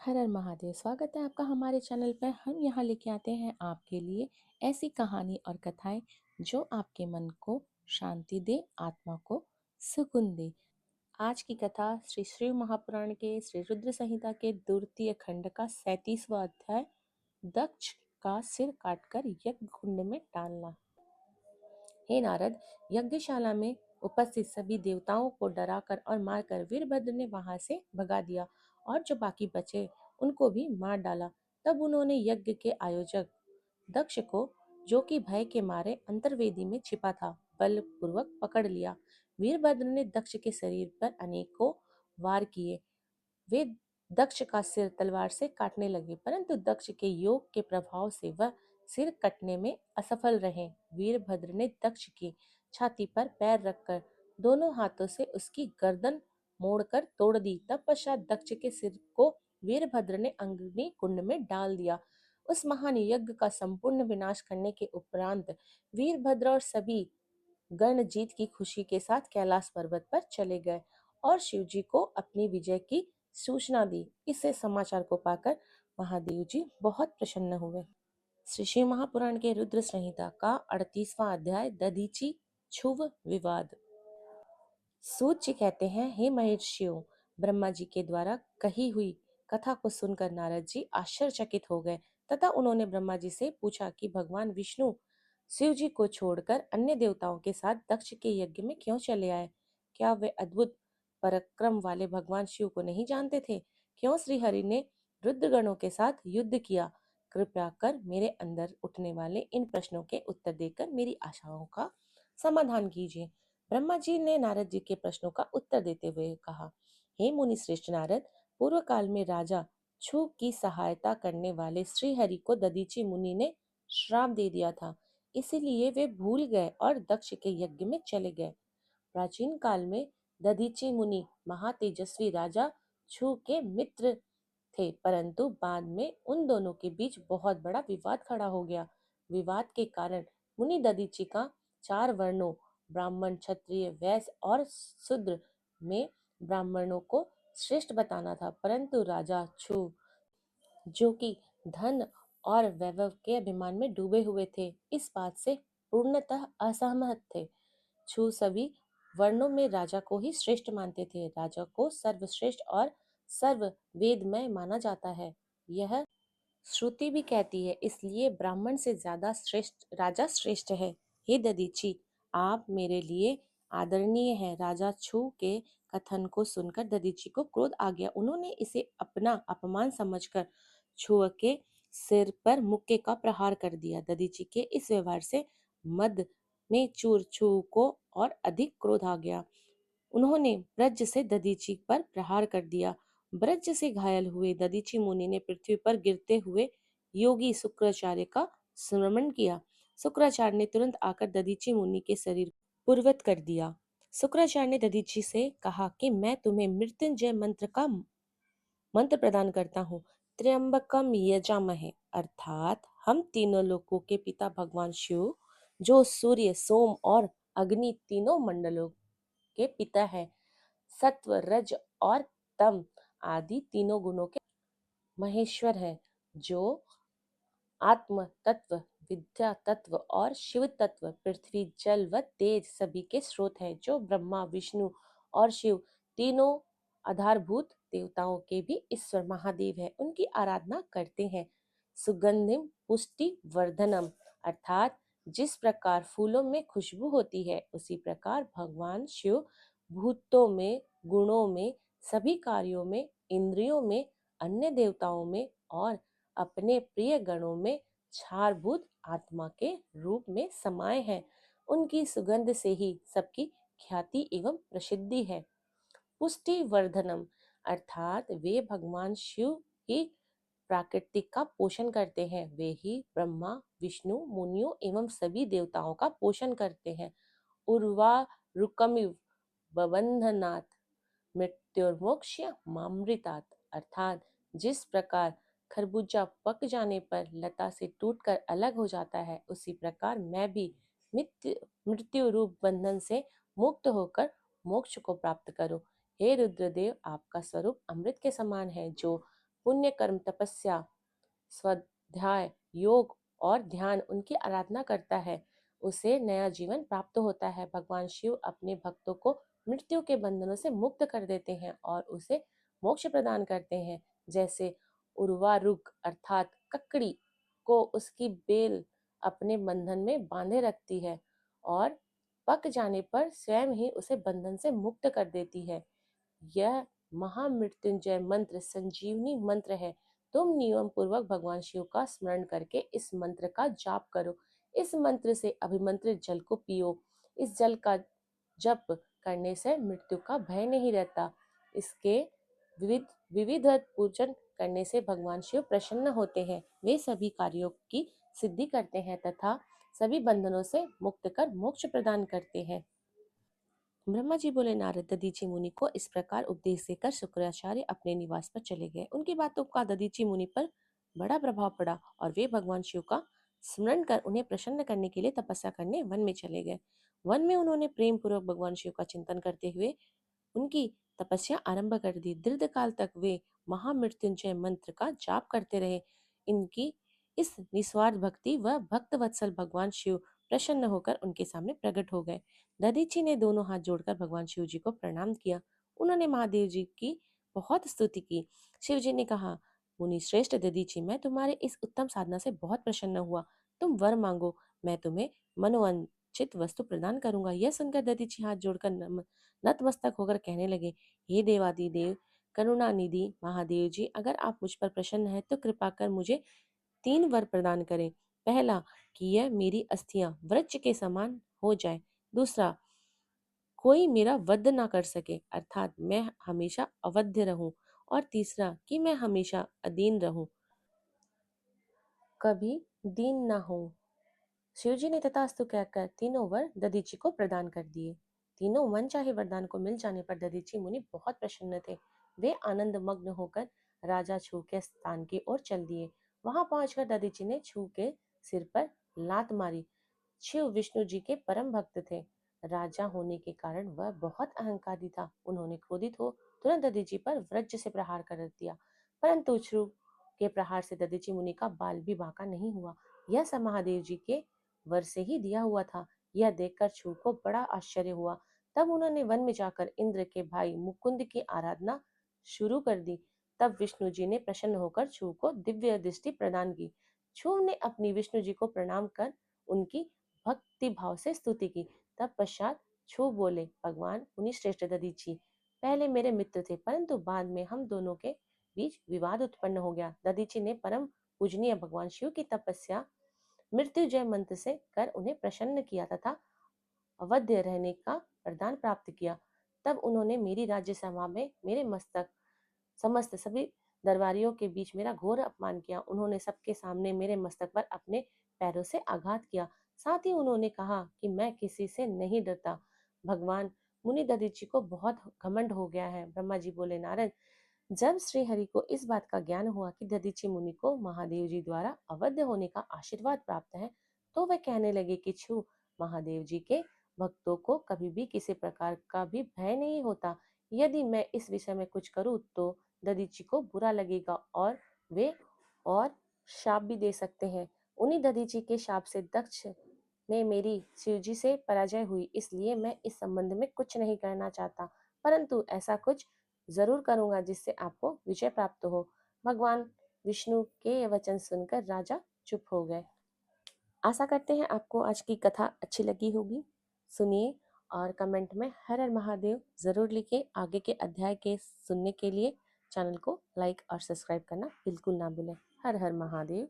हर हर महादेव। स्वागत है आपका हमारे चैनल पर। हम यहाँ लेके आते हैं आपके लिए ऐसी कहानी और कथाएं जो आपके मन को शांति दे, आत्मा को सुकून दे। आज की कथा श्री शिव महापुराण के श्री रुद्र संहिता के द्वितीय खंड का 37वां अध्याय, दक्ष का सिर काटकर यज्ञ कुंड में डालना। हे नारद, यज्ञशाला में उपस्थित सभी देवताओं को डराकर और मारकर वीरभद्र ने वहां से भगा दिया और जो बाकी बचे उनको भी मार डाला। तब उन्होंने यज्ञ के आयोजक दक्ष को, जो कि भय के मारे अंतर्वेदी में छिपा था, बलपूर्वक पकड़ लिया। वीरभद्र ने दक्ष के शरीर पर अनेकों वार किए। वे दक्ष का सिर तलवार से काटने लगे, परंतु दक्ष के योग के प्रभाव से वह सिर कटने में असफल रहे। वीरभद्र ने दक्ष की छाती पर पैर रखकर दोनों हाथों से उसकी गर्दन मोड़कर तोड़ दी। तत्पश्चात दक्ष के सिर को वीरभद्र ने अग्नि कुंड में डाल दिया। उस महान यज्ञ का संपूर्ण विनाश करने के उपरांत वीरभद्र और सभी गण जीत की खुशी के साथ कैलाश पर्वत पर चले गए और शिवजी को अपनी विजय की सूचना दी। इससे समाचार को पाकर महादेव जी बहुत प्रसन्न हुए। श्री शिव महापुराण के रुद्र संहिता का 38वां अध्याय, दधीचि क्षुव विवाद। सूत जी कहते हैं, हे महर्षियों, ब्रह्मा जी के द्वारा कही हुई कथा को सुनकर नारद जी आश्चर्यचकित हो गए तथा उन्होंने ब्रह्मा जी से पूछा कि भगवान विष्णु शिव जी को छोड़कर अन्य देवताओं के साथ दक्ष के यज्ञ में क्यों चले आए? क्या वे अद्भुत पराक्रम वाले भगवान शिव को नहीं जानते थे? क्यों श्री हरि ने रुद्रगणों के साथ युद्ध किया? कृपया कर मेरे अंदर उठने वाले इन प्रश्नों के उत्तर देकर मेरी आशाओं का समाधान कीजिए। ब्रह्मा जी ने नारद जी के प्रश्नों का उत्तर देते हुए कहा, हे मुनि श्रेष्ठ नारद, पूर्व काल में राजा छू की सहायता करने वाले श्री हरि को दधीचि मुनि ने श्राप दे दिया था, इसीलिए वे भूल गए और दक्ष के यज्ञ में चले गए। प्राचीन काल में दधीचि मुनि महातेजस्वी राजा छू के मित्र थे, परंतु बाद में उन दोनों के बीच बहुत बड़ा विवाद खड़ा हो गया। विवाद के कारण मुनि दधीचि का 4 वर्णों ब्राह्मण, क्षत्रिय, वैश्य और शूद्र में ब्राह्मणों को श्रेष्ठ बताना था, परंतु राजा छू, जो कि धन और वैभव के अभिमान में डूबे हुए थे, इस बात से पूर्णतः असहमत थे। छू सभी वर्णों में राजा को ही श्रेष्ठ मानते थे। राजा को सर्वश्रेष्ठ और सर्व वेदमय माना जाता है, यह श्रुति भी कहती है, इसलिए ब्राह्मण से ज्यादा श्रेष्ठ राजा श्रेष्ठ है। हे दधीचि, आप मेरे लिए आदरणीय हैं। राजा छू के कथन को सुनकर दधीचि को क्रोध आ गया। उन्होंने इसे अपना अपमान समझकर छू के सिर पर मुक्के का प्रहार कर दिया। दधीचि के इस व्यवहार से मद में चूर छू को और अधिक क्रोध आ गया। उन्होंने ब्रज से दधीचि पर प्रहार कर दिया। ब्रज से घायल हुए दधीचि मुनि ने पृथ्वी पर गिरते हुए योगी शुक्राचार्य का स्मरण किया। शुक्राचार्य ने तुरंत आकर दधीचि मुनि के शरीर पूर्वत कर दिया। शुक्राचार्य ने दधीचि से कहा कि मैं तुम्हें मृत्युंजय मंत्र का मंत्र प्रदान करता हूँ। त्र्यंबकम यजामहे, अर्थात हम तीनों लोकों के पिता भगवान शिव, जो सूर्य, सोम और अग्नि तीनों मंडलों के पिता है, सत्व, रज और तम आदि तीनों गुणों के महेश्वर है, जो आत्म तत्व, विद्या तत्व और शिव तत्व, पृथ्वी, जल व तेज सभी के स्रोत है, जो ब्रह्मा, विष्णु और शिव तीनों आधारभूत देवताओं के भी ईश्वर महादेव है, उनकी आराधना करते हैं। सुगंधिम पुष्टि वर्धनम, अर्थात जिस प्रकार फूलों में खुशबू होती है, उसी प्रकार भगवान शिव भूतों में, गुणों में, सभी कार्यों में, इंद्रियों में, अन्य देवताओं में और अपने प्रिय गणों में क्षारभूत आत्मा के रूप में समाये हैं। उनकी सुगंध से ही सबकी ख्याति एवं प्रसिद्धि है। पुष्टि वर्धनम, अर्थात वे भगवान शिव ही प्राकृतिक का पोषण करते हैं, वे ही ब्रह्मा, विष्णु, मुनियों एवं सभी देवताओं का पोषण करते हैं। उर्वा रुकमिव बबंधनात् मृत्युर्मोक्ष मामृतात्, अर्थात जिस प्रकार खरबूजा पक जाने पर लता से टूटकर अलग हो जाता है, उसी प्रकार मैं भी मृत्यु रूप बंधन से मुक्त होकर मोक्ष को प्राप्त करूं। हे रुद्रदेव, आपका स्वरूप अमृत के समान है, जो पुण्य कर्म, तपस्या, स्वाध्याय, योग और ध्यान उनकी आराधना करता है, उसे नया जीवन प्राप्त होता है। भगवान शिव अपने भक्तों को मृत्यु के बंधनों से मुक्त कर देते हैं और उसे मोक्ष प्रदान करते हैं। जैसे उर्वारुक अर्थात ककड़ी को उसकी बेल अपने बंधन में बांधे रखती है और पक जाने पर स्वयं ही उसे बंधन से मुक्त कर देती है। यह महामृत्युंजय मंत्र संजीवनी मंत्र है। तुम नियम पूर्वक भगवान शिव का स्मरण करके इस मंत्र का जाप करो। इस मंत्र से अभिमंत्रित जल को पियो। इस जल का जप करने से मृत्यु का भय नहीं रहता। इसके विविध विविधत पूजन करने से भगवान शिव प्रसन्न होते हैं। वे सभी कार्यों की सिद्धि करते हैं तथा सभी बंधनों से मुक्त कर मोक्ष प्रदान करते हैं। ब्रह्मा जी बोले, नारद दधीची मुनि को इस प्रकार उपदेश देकर शुक्राचार्य अपने निवास पर चले गए। उनकी बातों का दधीची मुनि पर बड़ा प्रभाव पड़ा और वे भगवान शिव का स्मरण कर उन्हें प्रसन्न करने के लिए तपस्या करने वन में चले गए। वन में उन्होंने प्रेम पूर्वक भगवान शिव का चिंतन करते हुए उनकी तपस्या आरंभ कर दी। दीर्घ काल तक वे महामृत्युंजय मंत्र का जाप करते रहे। इनकी इस निस्वार्थ भक्ति व भक्त वत्सल भगवान शिव प्रसन्न होकर उनके सामने प्रकट हो गए। दधीची ने दोनों हाथ जोड़कर भगवान शिव जी को प्रणाम किया। उन्होंने महादेव जी की बहुत स्तुति की। शिव जी ने कहा, मुनि श्रेष्ठ दधीची, मैं तुम्हारे इस उत्तम साधना से बहुत प्रसन्न हुआ। तुम वर मांगो, मैं तुम्हें मनोवांछित वस्तु प्रदान करूंगा। यह सुनकर दधीची हाथ जोड़कर नतमस्तक होकर कहने लगे, हे देवादिदेव करुणा निधि महादेव जी, अगर आप मुझ पर प्रसन्न हैं तो कृपा कर मुझे 3 वर प्रदान करें। पहला, कि यह मेरी अस्थियां वृक्ष के समान हो जाए। दूसरा, कोई मेरा वध ना कर सके अर्थात मैं हमेशा अवध्य रहूं। और तीसरा, कि मैं हमेशा अधीन रहूं, कभी दीन ना हो। शिवजी ने तथास्तु कहकर तीनों वर दधीची को प्रदान कर दिए। तीनों मनचाहे वरदान को मिल जाने पर दधीची मुनि बहुत प्रसन्न थे। वे आनंद मग्न होकर राजा छू के स्थान की ओर चल दिए। वहां पहुंचकर दधीची ने छू के सिर पर लात मारी। शिव विष्णु जी के परम भक्त थे। राजा होने के कारण वह बहुत अहंकारी था। उन्होंने क्रोधित हो तुरंत दधीची पर वज्र से प्रहार कर दिया, परंतु छू के प्रहार से दधीची मुनि का बाल भी बांका नहीं हुआ। यह सब महादेव जी के वर से ही दिया हुआ था। यह देखकर छू को बड़ा आश्चर्य हुआ। तब उन्होंने वन में जाकर इंद्र के भाई मुकुंद की आराधना शुरू कर दी। तब विष्णु जी ने प्रसन्न होकर छू को दिव्य दृष्टि प्रदान की। छू ने अपनी विष्णु जी को प्रणाम कर उनकी भक्ति भाव से स्तुति की। तब पश्चात छू बोले, भगवान मुनि श्रेष्ठ दधीची पहले मेरे मित्र थे, परंतु बाद में हम दोनों के बीच विवाद उत्पन्न हो गया। दधीची ने परम पूजनीय भगवान शिव की तपस्या मृत्युजय मंत्र से कर उन्हें प्रसन्न किया तथा अवध्य रहने का वरदान प्राप्त किया। तब उन्होंने मेरी राज्य सभा में मेरे मस्तक समस्त सभी दरबारियों के बीच मेरा घोर अपमान किया। उन्होंने सबके सामने मेरे मस्तक पर अपने पैरों से आघात किया। साथ ही उन्होंने कहा कि मैं किसी से नहीं डरता। भगवान मुनि दधीची को बहुत घमंड हो गया है। ब्रह्मा जी बोले, नारद, जब श्री हरि को इस बात का ज्ञान हुआ कि दधीची मुनि को महादेव जी द्वारा अवध्य होने का आशीर्वाद प्राप्त है, तो वे कहने लगे कि छू, महादेव जी के भक्तों को कभी भी किसी प्रकार का भी भय नहीं होता। यदि मैं इस विषय में कुछ करूं तो दधीची को बुरा लगेगा और वे और शाप भी दे सकते हैं। उन्हीं दधीची के शाप से दक्ष में मेरी शिवजी से पराजय हुई, इसलिए मैं इस संबंध में कुछ नहीं करना चाहता, परंतु ऐसा कुछ जरूर करूंगा जिससे आपको विजय प्राप्त हो। भगवान विष्णु के ये वचन सुनकर राजा चुप हो गए। आशा करते हैं आपको आज की कथा अच्छी लगी होगी। सुनिए और कमेंट में हर हर महादेव जरूर लिखिए। आगे के अध्याय के सुनने के लिए चैनल को लाइक और सब्सक्राइब करना बिल्कुल ना भूलें। हर हर महादेव।